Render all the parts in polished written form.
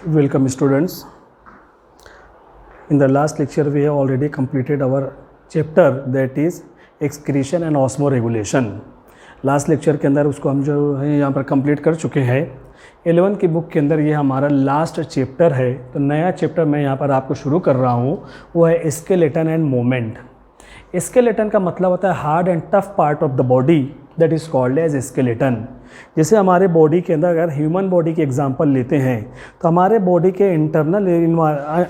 Welcome students. In the last lecture we have already completed our chapter that is excretion and osmoregulation. Last lecture के अंदर उसको हम जो है यहाँ पर कंप्लीट कर चुके हैं। 11 की बुक के अंदर ये हमारा लास्ट चैप्टर है। तो नया चैप्टर मैं यहाँ पर आपको शुरू कर रहा हूँ, वो है स्केलेटन एंड मोमेंट। स्केलेटन का मतलब होता है hard and tough part of the body, that is called as skeleton. जैसे हमारे बॉडी के अंदर अगर ह्यूमन बॉडी की एग्जांपल लेते हैं तो हमारे बॉडी के इंटरनल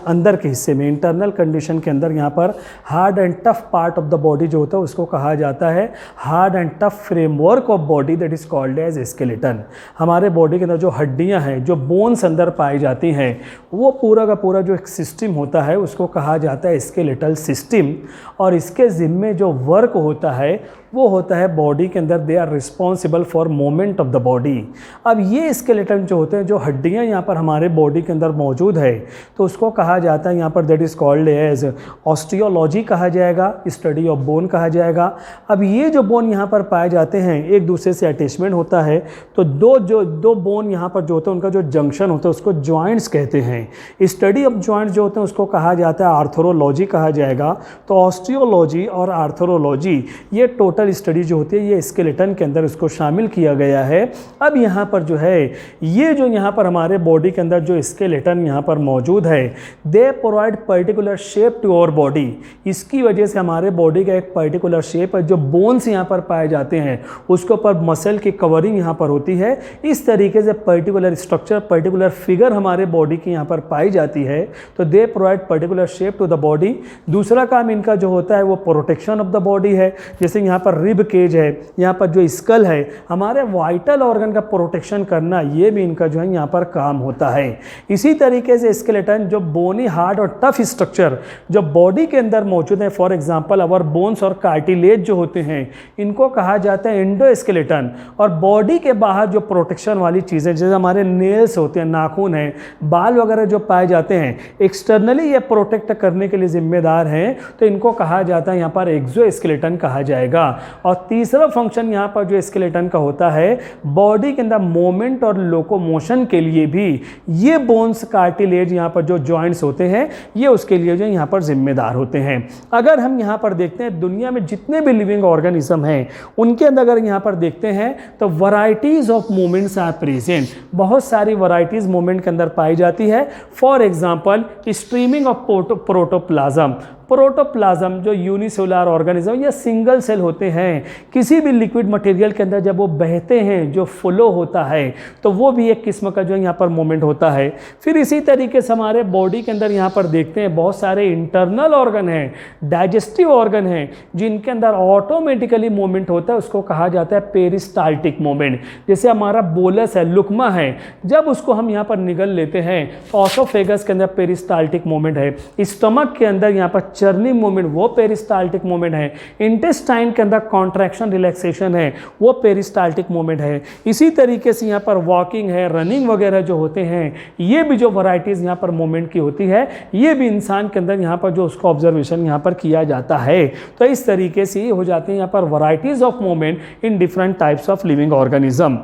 अंदर के हिस्से में, इंटरनल कंडीशन के अंदर यहाँ पर hard and tough part of the body जो होता है उसको कहा जाता है hard and tough framework of body, that is called as skeleton. हमारे बॉडी के अंदर जो हड्डियाँ हैं, जो बोन्स अंदर पाई जाती हैं, वो पूरा का पूरा जो एक सिस्टम होता है उसको कहा जाता है स्केलेटल सिस्टम। और इसके ज़िम्मे जो वर्क होता है वो होता है बॉडी के अंदर, they are responsible for movement of the body. अब ये स्केलेटन जो होते हैं, जो हड्डियाँ यहाँ पर हमारे बॉडी के अंदर मौजूद है, तो उसको कहा जाता है यहाँ पर that is called as osteology कहा जाएगा, स्टडी ऑफ बोन कहा जाएगा। अब ये जो बोन यहाँ पर पाए जाते हैं, एक दूसरे से अटैचमेंट होता है, तो दो बोन यहाँ पर जो होते हैं उनका जो जंक्शन होता है उसको जॉइंट्स कहते हैं। स्टडी ऑफ जॉइंट्स जो होते हैं उसको कहा जाता है आर्थरोलॉजी कहा जाएगा। तो ऑस्टियोलॉजी और आर्थरोलॉजी ये टोटल स्टडी जो होती है ये स्केलेटन के अंदर इसको शामिल किया गया है। अब यहाँ पर जो है ये जो यहाँ पर हमारे बॉडी के अंदर जो स्केलेटन यहाँ पर मौजूद है, they provide particular shape to our body. इसकी वजह से हमारे बॉडी का एक पर्टिकुलर शेप है, जो बोन्स यहाँ पर पाए जाते हैं उसके ऊपर मसल की कवरिंग यहाँ पर होती है। इस तरीके से पर्टिकुलर स्ट्रक्चर, पर्टिकुलर फिगर हमारे बॉडी की यहाँ पर पाई जाती है। तो they provide particular shape to the body. दूसरा काम इनका जो होता है वो प्रोटेक्शन ऑफ द बॉडी है। जैसे यहाँ पर रिब केज है, यहाँ पर जो स्कल है, हमारे वाइटल ऑर्गन का प्रोटेक्शन करना, ये भी इनका जो है यहाँ पर काम होता है। इसी तरीके से स्केलेटन जो बोनी, हार्ड और टफ स्ट्रक्चर जो बॉडी के अंदर मौजूद है, फॉर एग्जांपल अवर बोन्स और कार्टिलेज जो होते हैं, इनको कहा जाता है एंडोस्केलेटन। और बॉडी के बाहर जो प्रोटेक्शन वाली चीज़ें, जैसे हमारे नेल्स होते हैं, नाखून हैं, बाल वगैरह जो पाए जाते हैं, एक्सटर्नली ये प्रोटेक्ट करने के लिए जिम्मेदार हैं, तो इनको कहा जाता है यहाँ पर एक्सोस्केलेटन कहा जाएगा। और तीसरा फंक्शन यहाँ पर जो स्केलेटन का होता है, बॉडी के अंदर मूवमेंट और लोकोमोशन के लिए भी ये बोन्स, कार्टिलेज, यहाँ पर जो जॉइंट्स होते हैं, ये उसके लिए जो यहाँ पर जिम्मेदार होते हैं। अगर हम यहाँ पर देखते हैं दुनिया में जितने भी लिविंग ऑर्गेनिज्म हैं उनके अंदर अगर यहाँ पर देखते हैं तो varieties of movements are present. बहुत सारी वैरायटीज मूवमेंट के अंदर पाई जाती है। For example streaming of protoplasm. Protoplasm जो यूनिसेलुलर ऑर्गेनिज्म या सिंगल सेल होते हैं, किसी भी लिक्विड मटेरियल के अंदर जब वो बहते हैं, जो फ्लो होता है, तो वो भी एक किस्म का जो यहाँ पर मूवमेंट होता है। फिर इसी तरीके से हमारे बॉडी के अंदर यहाँ पर देखते हैं बहुत सारे इंटरनल ऑर्गन हैं, डाइजेस्टिव ऑर्गन हैं, जिनके अंदर ऑटोमेटिकली मूवमेंट होता है, उसको कहा जाता है पेरिस्टाल्टिक मूवमेंट। जैसे हमारा बोलस है, लुकमा है, जब उसको हम यहाँ पर निगल लेते हैं तो ऑसोफेगस के अंदर पेरिस्टाल्टिक मूवमेंट है। स्टमक के अंदर यहाँ पर चर्निंग मूवमेंट, वो पेरिस्टाल्टिक मूवमेंट है। इंटेस्टाइन के अंदर कॉन्ट्रैक्शन रिलैक्सेशन है, वो पेरिस्टाल्टिक मूवमेंट है। इसी तरीके से यहाँ पर वॉकिंग है, रनिंग वगैरह जो होते हैं, ये भी जो वैरायटीज़ यहाँ पर मूवमेंट की होती है, ये भी इंसान के अंदर यहाँ पर जो उसका ऑब्जर्वेशन यहाँ पर किया जाता है। तो इस तरीके से ये हो जाते हैं यहाँ पर varieties of movement in different types of living organism.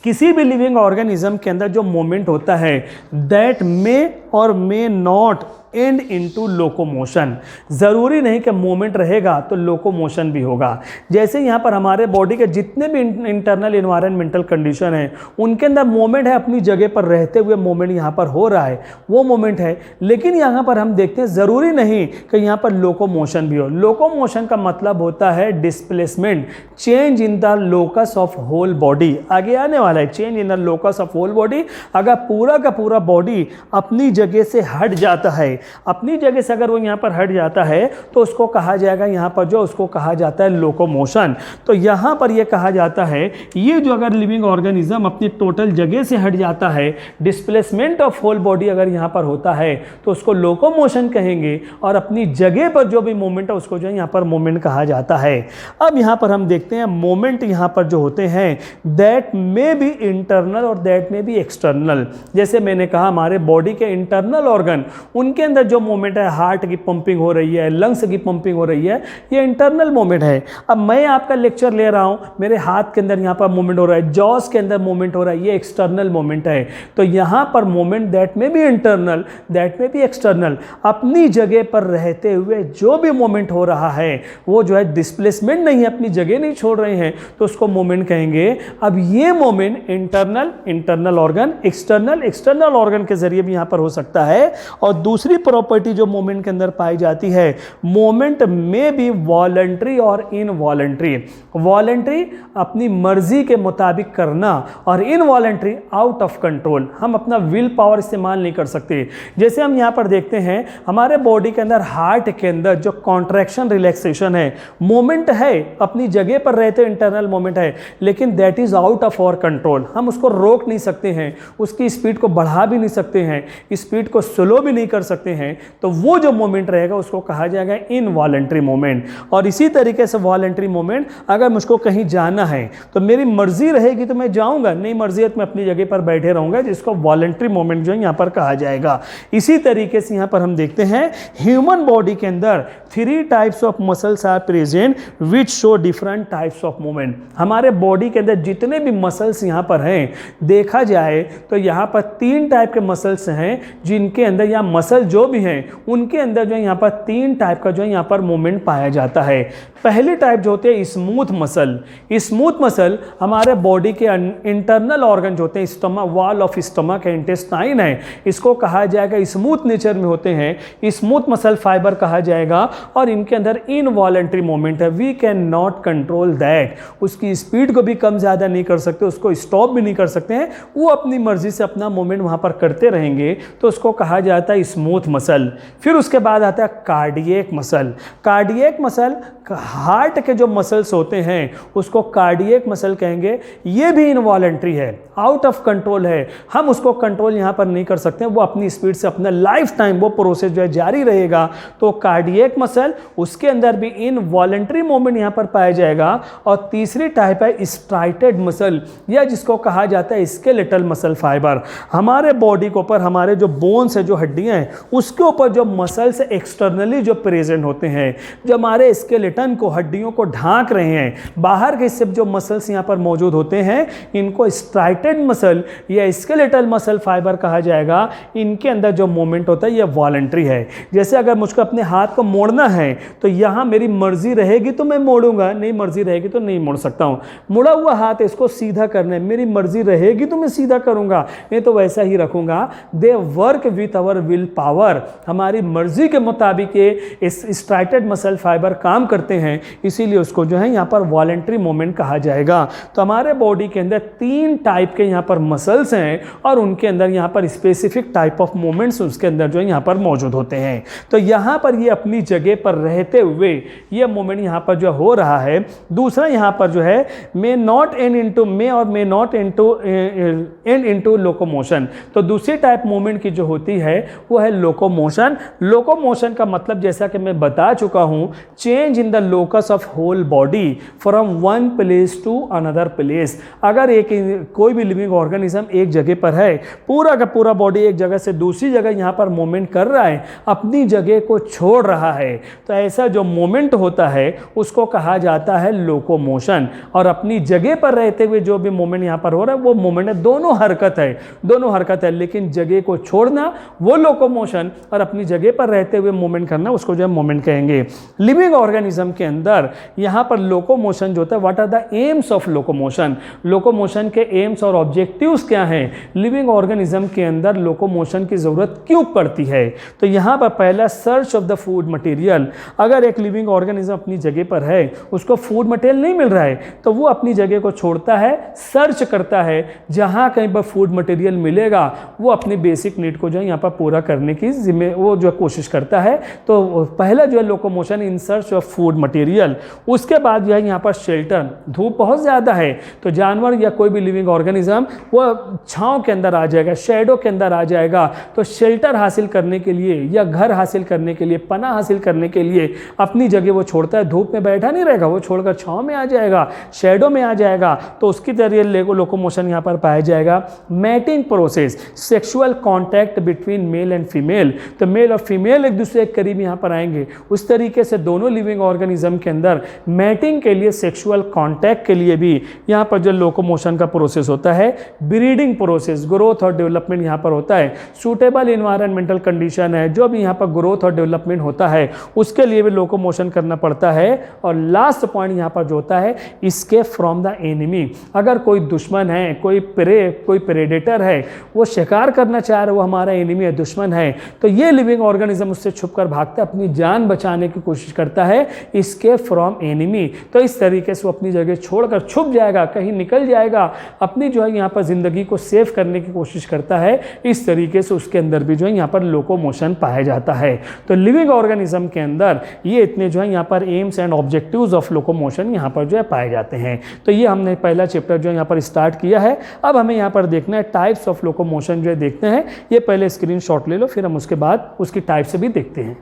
किसी भी लिविंग ऑर्गेनिज्म के अंदर जो मूवमेंट होता है, दैट मे और may not and into locomotion. ज़रूरी नहीं कि मूवमेंट रहेगा तो लोकोमोशन भी होगा। जैसे यहाँ पर हमारे बॉडी के जितने भी इंटरनल इन्वायरमेंटल कंडीशन है, उनके अंदर मूवमेंट है, अपनी जगह पर रहते हुए मूवमेंट यहाँ पर हो रहा है, वो मूवमेंट है। लेकिन यहाँ पर हम देखते हैं ज़रूरी नहीं कि यहाँ पर लोकोमोशन भी हो। लोकोमोशन का मतलब होता है displacement, change in the locus of whole body. आगे आने वाला है change in the locus of whole body. अगर पूरा का पूरा बॉडी अपनी जगह से हट जाता है, अपनी जगह से अगर वो यहाँ पर हट जाता है, तो उसको कहा जाएगा यहाँ पर जो उसको कहा जाता है लोकोमोशन। तो यहाँ पर ये कहा जाता है, ये जो अगर लिविंग ऑर्गेनिज्म अपनी टोटल जगह से हट जाता है, डिस्प्लेसमेंट ऑफ होल बॉडी अगर यहाँ पर होता है, तो उसको लोकोमोशन कहेंगे। और अपनी जगह पर जो भी मूवमेंट है उसको जो है यहाँ पर मूवमेंट कहा जाता है। अब यहाँ पर हम देखते हैं मूवमेंट यहाँ पर जो होते हैं, दैट मे बी इंटरनल और दैट मे बी एक्सटर्नल। जैसे मैंने कहा हमारे बॉडी के इंटरनल ऑर्गन, उनके अंदर जो मोमेंट है, हार्ट की पंपिंग हो रही है, लंग्स की पंपिंग हो रही है, ये इंटरनल मोमेंट है। अब मैं आपका लेक्चर ले रहा हूँ, मेरे हाथ के अंदर यहाँ पर मोमेंट हो रहा है, जॉस के अंदर मोमेंट हो रहा है, ये एक्सटर्नल मोमेंट है। तो यहाँ पर मोमेंट दैट में भी इंटरनल, दैट में भी एक्सटर्नल, अपनी जगह पर रहते हुए जो भी मोमेंट हो रहा है वो जो है डिस्प्लेसमेंट नहीं है, अपनी जगह नहीं छोड़ रहे हैं, तो उसको मोमेंट कहेंगे। अब ये moment internal, internal organ, external, external organ के जरिए भी यहाँ पर हो सकता है। और दूसरी प्रॉपर्टी जो मोमेंट के अंदर पाई जाती है, मोमेंट में भी वॉलंटरी और इनवॉलंटरी। वॉलंटरी अपनी मर्जी के मुताबिक करना, और इनवॉलंटरी आउट ऑफ कंट्रोल, हम अपना विल पावर इस्तेमाल नहीं कर सकते। जैसे हम यहाँ पर देखते हैं हमारे बॉडी के अंदर, हार्ट के अंदर जो कॉन्ट्रैक्शन रिलैक्सेशन है, मोमेंट है, अपनी जगह पर रहते इंटरनल मोमेंट है, लेकिन that is out of our control, हम उसको रोक नहीं सकते हैं, उसकी स्पीड को बढ़ा भी नहीं सकते हैं, स्पीड को स्लो भी नहीं कर सकते हैं। तो वो जो मोमेंट रहेगा उसको कहा जाएगा इनवॉलंटरी मोमेंट। और इसी तरीके से वॉलंटरी मोमेंट, अगर मुझको कहीं जाना है तो मेरी मर्जी रहेगी तो मैं जाऊंगा, नहीं मर्जी है तो मैं अपनी जगह पर बैठे रहूंगा, जिसको वॉलंटरी मोमेंट जो है यहाँ पर कहा जाएगा। इसी तरीके से यहाँ पर हम देखते हैं ह्यूमन बॉडी के अंदर 3 types of muscles are present which show different types of movement. हमारे बॉडी के अंदर जितने भी मसल्स यहाँ पर हैं, देखा जाए तो यहाँ पर 3 टाइप के मसल्स हैं, जिनके अंदर या मसल जो भी हैं उनके अंदर जो है यहाँ पर 3 टाइप का जो है यहाँ पर मूवमेंट पाया जाता है। पहली टाइप जो होते हैं स्मूथ मसल। स्मूथ मसल हमारे बॉडी के इंटरनल ऑर्गन जो होते हैं, स्टमक, वॉल ऑफ स्टमक है, इंटेस्टाइन है, इसको कहा जाएगा स्मूथ नेचर में होते हैं, स्मूथ मसल फाइबर कहा जाएगा। और इनके अंदर इनवॉलंटरी मोमेंट है, we can not control that, उसकी स्पीड को भी कम ज़्यादा नहीं कर सकते, उसको स्टॉप भी नहीं कर सकते हैं, वो अपनी मर्जी से अपना मोमेंट वहाँ पर करते रहेंगे, तो उसको कहा जाता है स्मूथ मसल। फिर उसके बाद आता है cardiac muscle. Cardiac muscle heart के जो मसल्स होते हैं उसको कार्डियक मसल कहेंगे। ये भी इनवॉलंटरी है, आउट ऑफ कंट्रोल है, हम उसको कंट्रोल यहाँ पर नहीं कर सकते हैं, वो अपनी स्पीड से अपना लाइफ टाइम वो प्रोसेस जो है जारी रहेगा। तो कार्डियक मसल, उसके अंदर भी इनवॉलंटरी मूवमेंट यहाँ पर पाया जाएगा। और तीसरी टाइप है स्ट्राइटेड मसल, या जिसको कहा जाता है स्केलेटल मसल फाइबर। हमारे बॉडी के ऊपर, हमारे जो बोन्स है, जो हड्डियाँ हैं, उसके ऊपर जो मसल्स एक्सटर्नली जो प्रेजेंट होते हैं, जो हमारे स्केलेटन को, हड्डियों को ढांक रहे हैं, बाहर के सिर्फ जो मसल्स यहाँ पर मौजूद होते हैं, इनको स्ट्राइटेड मसल या स्केलेटल मसल फाइबर कहा जाएगा। इनके अंदर जो मूवमेंट होता है ये वॉलंटरी है। जैसे अगर मुझको अपने हाथ को मोड़ना है तो यहाँ मेरी मर्जी रहेगी तो मैं मोड़ूंगा, नहीं मर्जी रहेगी तो नहीं मोड़ सकता हूँ। मुड़ा हुआ हाथ इसको सीधा करना है, मेरी मर्जी रहेगी तो मैं सीधा करूंगा, नहीं तो वैसा ही रखूंगा। They work with our will power, हमारी मर्जी के मुताबिक ये इस स्ट्राइटेड मसल फाइबर काम करते हैं, इसीलिए उसको जो है यहाँ पर वॉलंटरी मूवमेंट कहा जाएगा। तो हमारे बॉडी के अंदर 3 टाइप के यहाँ पर मसल्स हैं, और उनके अंदर यहाँ पर स्पेसिफिक टाइप ऑफ मूवमेंट्स उसके अंदर जो है यहाँ पर मौजूद होते हैं। तो यहाँ पर ये अपनी जगह पर रहते हुए ये मूवमेंट यहाँ पर जो हो रहा है। दूसरा यहाँ पर जो है मे नॉट एंड इनटू, मे और may not and into locomotion. तो दूसरी टाइप मूवमेंट की जो होती है वो है लोकोमोशन। लोकोमोशन का मतलब जैसा कि मैं बता चुका हूँ, change in the locus of whole body from one place to another place. अगर एक कोई भी लिविंग ऑर्गेनिज्म एक जगह पर है, पूरा का पूरा बॉडी एक जगह से दूसरी जगह यहाँ पर मूवमेंट कर रहा है, अपनी जगह को छोड़ रहा है, तो ऐसा जो मूवमेंट होता है उसको कहा जाता है लोकोमोशन। और अपनी जगह पर रहते हुए जो भी मूवमेंट यहाँ पर हो रहा है वो मूवमेंट है, दोनों हरकत है, लेकिन जगह को छोड़ना वो लोकोमोशन, और अपनी जगह पर रहते हुए मूवमेंट करना उसको जो है मूवमेंट कहेंगे। लिविंग ऑर्गेनिज्म के अंदर यहाँ पर लोकोमोशन जो होता है, what are the aims of locomotion, locomotion के एम्स और ऑब्जेक्टिव्स क्या हैं, लिविंग ऑर्गेनिज्म के अंदर लोकोमोशन की जरूरत क्यों पड़ती है। तो यहाँ पर पहला search of the food material. अगर एक लिविंग ऑर्गेनिज्म अपनी जगह पर है, उसको फूड मटेरियल नहीं मिल रहा है, तो वो अपनी जगह को छोड़ता है, सर्च करता है, जहाँ कहीं पर फूड मटेरियल मिलेगा वो अपनी बेसिक नीड को जो है यहाँ पर पूरा करने की वो जो कोशिश करता है। तो पहला जो है locomotion in search of food material. उसके बाद जो है यहाँ पर शेल्टर, धूप बहुत ज़्यादा है तो जानवर या कोई भी लिविंग ऑर्गेनिज्म वो छांव के अंदर आ जाएगा, शेडो के अंदर आ जाएगा। तो शेल्टर हासिल करने के लिए या घर हासिल करने के लिए, पनाह हासिल करने के लिए अपनी जगह वो छोड़ता है, धूप में बैठा नहीं रहेगा, वो छोड़कर छांव में आ जाएगा, शेडो में आ जाएगा। तो उसकी जरिए लोकोमोशन यहाँ पर पाया जाएगा। Mating process, sexual contact between male and female. Female, तो मेल और फीमेल एक दूसरे के करीब यहाँ पर आएंगे। उस तरीके से दोनों लिविंग ऑर्गेनिज्म के अंदर मैटिंग के लिए, सेक्सुअल कॉन्टैक्ट के लिए भी यहाँ पर जो लोकोमोशन का प्रोसेस होता है, ब्रीडिंग प्रोसेस, ग्रोथ और डेवलपमेंट यहाँ पर होता है। सूटेबल इन्वायरमेंटल कंडीशन है, जो भी यहाँ पर ग्रोथ और डेवलपमेंट होता है उसके लिए भी लोकोमोशन करना पड़ता है। और लास्ट पॉइंट यहाँ पर जो होता है, इसके फ्रॉम द एनिमी। अगर कोई दुश्मन है, कोई प्रेडेटर है, वो शिकार करना चाह रहा है, वो हमारा एनिमी है, दुश्मन है, तो ये लिविंग ऑर्गेनिज्म उससे छुपकर भागता है, अपनी जान बचाने की कोशिश करता है, इसके फ्रॉम एनिमी। तो इस तरीके से वो अपनी जगह छोड़कर छुप जाएगा, कहीं निकल जाएगा, अपनी जो है यहाँ पर ज़िंदगी को सेव करने की कोशिश करता है। इस तरीके से उसके अंदर भी जो है यहाँ पर लोकोमोशन पाया जाता है। तो लिविंग ऑर्गेनिज्म के अंदर ये इतने जो है यहाँ पर AIIMS and objectives of locomotion यहाँ पर जो है पाए जाते हैं। तो ये हमने पहला चैप्टर जो है यहाँ पर स्टार्ट किया है। अब हमें यहाँ पर देखना है टाइप्स ऑफ लोकोमोशन जो है देखते हैं। ये पहले स्क्रीनशॉट ले लो, फिर हम उसके बाद उसकी टाइप से भी देखते हैं।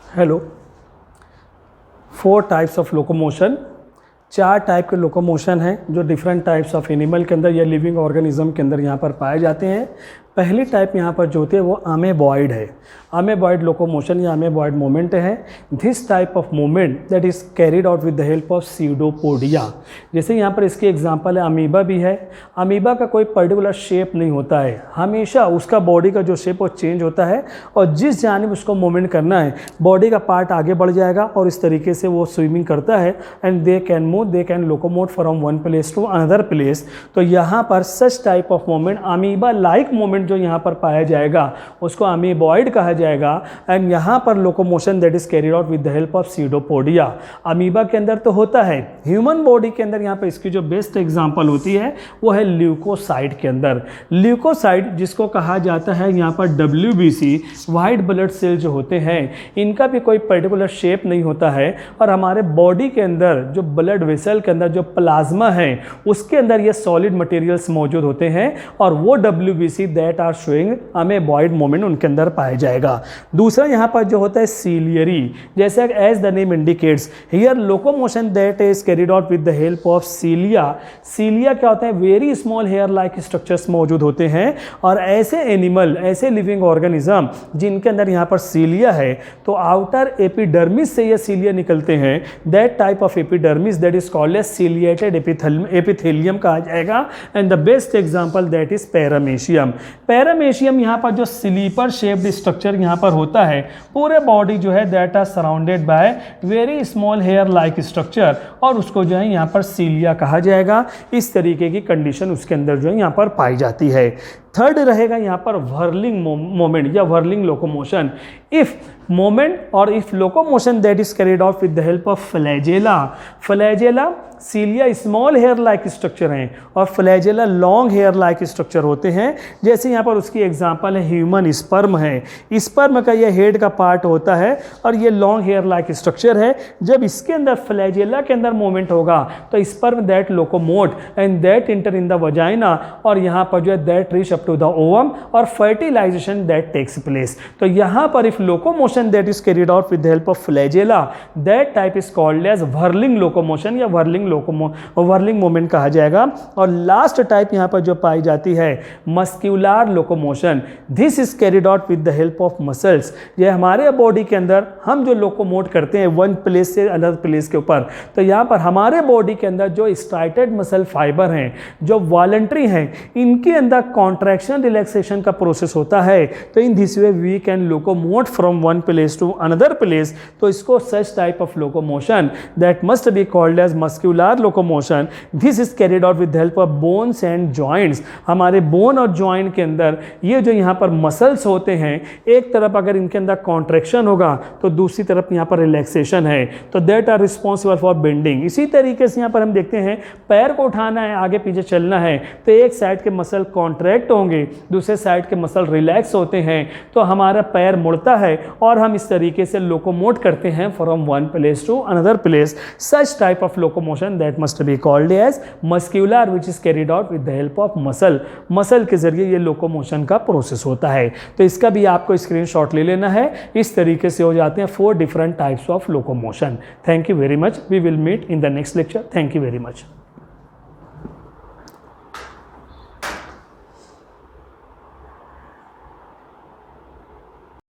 Hello, 4 types of locomotion, 4 type के लोकोमोशन हैं जो डिफरेंट टाइप्स ऑफ एनिमल के अंदर या लिविंग ऑर्गेनिज्म के अंदर यहाँ पर पाए जाते हैं। पहली टाइप यहाँ पर जो होती है वो अमेबॉइड है। अमेबॉइड लोकोमोशन या अमेबॉइड मूवमेंट है। This type of movement that is carried out with the help of pseudopodia. जैसे यहाँ पर इसकी एग्जांपल है, अमीबा भी है। अमीबा का कोई पर्टिकुलर शेप नहीं होता है, हमेशा उसका बॉडी का जो शेप वो चेंज होता है, और जिस जानिब उसको मूवमेंट करना है बॉडी का पार्ट आगे बढ़ जाएगा और इस तरीके से वो स्विमिंग करता है। And they can move, they can locomote from one place to another place. तो यहाँ पर such type of movement, amoeba like movement जो यहाँ पर पाया जाएगा उसको अमीबॉइड कहा जाएगा। एंड यहाँ पर locomotion that is carried out with the help of pseudopodia. Amoeba के अंदर तो होता है, ह्यूमन बॉडी के अंदर यहाँ पर इसकी जो बेस्ट एग्जांपल होती है वो है ल्यूकोसाइट के अंदर। ल्यूकोसाइट जिसको कहा जाता है यहाँ पर WBC, वाइट ब्लड सेल जो होते हैं, इनका भी कोई पर्टिकुलर शेप नहीं होता है, और हमारे बॉडी के अंदर जो ब्लड वेसल के अंदर जो प्लाज्मा है उसके अंदर ये सॉलिड मटेरियल्स मौजूद होते हैं, और वो WBC that are showing amoeboid movement उनके अंदर पाया जाएगा। दूसरा यहाँ पर जो होता है सीलियरी, जैसे as the name indicates here locomotion that is carried out with the help of cilia. Cilia क्या होता है, very small hair like structures मौजूद होते हैं, और ऐसे एनिमल, ऐसे लिविंग ऑर्गेनिज्म जिनके अंदर यहाँ पर सीलिया है, तो आउटर एपिडर्मिस से ये सीलिया निकलते हैं। That type of epidermis that is called as ciliated epithelium कहा जाएगा। And the best example that is paramecium. Paramecium यहाँ पर जो स्लीपर शेप्ड स्ट्रक्चर यहाँ पर होता है, पूरे बॉडी जो है that are surrounded by very small hair like structure, और उसको जो है यहाँ पर सीलिया कहा जाएगा। इस तरीके की कंडीशन उसके अंदर जो है यहाँ पर पाई जाती है। थर्ड रहेगा यहाँ पर व्हर्लिंग मोमेंट या व्हर्लिंग लोकोमोशन। इफ मोमेंट और if locomotion that is carried out with the help of flagella. Flagella, cilia small hair like structure हैं और flagella long hair like structure होते हैं। जैसे यहाँ पर उसकी एग्जांपल है ह्यूमन स्पर्म है। स्पर्म का ये हेड का पार्ट होता है और ये लॉन्ग हेयर लाइक स्ट्रक्चर है। जब इसके अंदर फ्लैजेला के अंदर मूवमेंट होगा तो sperm that locomote and that enter in the vagina, और यहाँ पर जो है that reach up to the ovum, और फर्टिलाइजेशन दैट टेक्स प्लेस। तो यहाँ पर if locomotion that is carried out with the help of flagella, that type is called as whirling locomotion या व्हर्लिंग मूवमेंट कहा जाएगा। और लास्ट टाइप यहाँ पर जो पाई जाती है muscular locomotion. This is carried out with the help of muscles. ये हमारे बॉडी के अंदर हम जो लोकोमोट करते हैं वन प्लेस से अनदर प्लेस के ऊपर, तो यहाँ पर हमारे बॉडी के अंदर जो स्ट्राइटेड मसल फाइबर हैं, जो वॉलंटरी हैं, इनके अंदर कॉन्ट्रैक्शन रिलैक्सेशन का प्रोसेस होता है। तो in this way we can locomote from one place to another place. तो इसको such type of locomotion that must be called as muscular locomotion. This is carried out with help of bones and joints. हमारे bone और joint के अंदर ये जो यहाँ पर मसल्स होते हैं, एक तरफ अगर इनके अंदर कॉन्ट्रैक्शन होगा तो दूसरी तरफ यहाँ पर रिलैक्सेशन है, तो that are responsible for bending. इसी तरीके से यहाँ पर हम देखते हैं पैर को उठाना है, आगे पीछे चलना है, तो एक साइड के मसल कॉन्ट्रैक्ट होंगे, दूसरे साइड के मसल रिलैक्स होते हैं, तो हमारा पैर मुड़ता है और हम इस तरीके से लोकोमोट करते हैं from one place to another place. Such type of locomotion that must be called as muscular which is carried out with the help of muscle. Muscle के जरिए ये लोकोमोशन का प्रोसेस होता है. तो इसका भी आपको स्क्रीनशॉट ले लेना है. इस तरीके से हो जाते हैं 4 different types of locomotion. Thank you very much. We will meet in the next lecture. Thank you very much.